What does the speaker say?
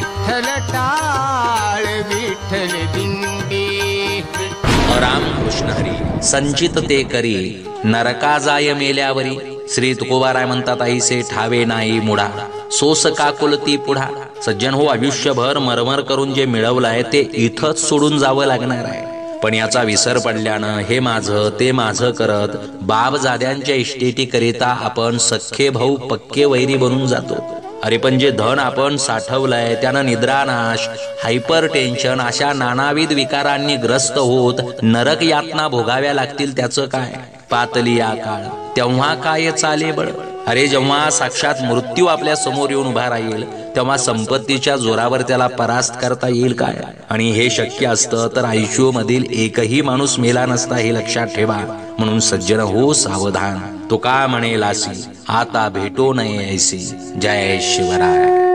विठ्ठल टाळ विठ्ठल दिंडी। राम कृष्ण हरी संचित ते करी नरका जाय मेल्यावरी। श्री तुकोबाराय म्हणतात ऐसे ठावे नाही मुढा सोस काकुलती पुढा। सज्जन हो, आयुष्यभर मरमर करून जे मिळवलंय ते इथंच सोडून जावं लागणार आहे। पण याचा विसर पडल्यानं हे माझं ते माझं करत बापजाद्यांच्या इस्टेटीकरिता आपण सख्खे भाऊ पक्के वैरी बनून जातो। अरे पण जे धन आपण साठवलंय त्यानं निद्रानाश, हायपर टेन्शन अशा नानाविध विकारांनी ग्रस्त होत नरक यातना भोगाव्या लागतील त्याचं काय? पातली या काळ तेव्हा काय चाले बळ। अरे जेव्हा साक्षात मृत्यू आपल्या समोर येऊन उभा राहील तेव्हा संपत्तीच्या जोरावर त्याला परास्त करता येईल काय? आणि हे शक्य असतं तर आयुष्य मधील एकही माणूस मेला नसता हे लक्षात ठेवा। म्हणून सज्जन हो सावधान, तो का म्हणेल असी आता भेटो नये ऐसी। जय शिवराय।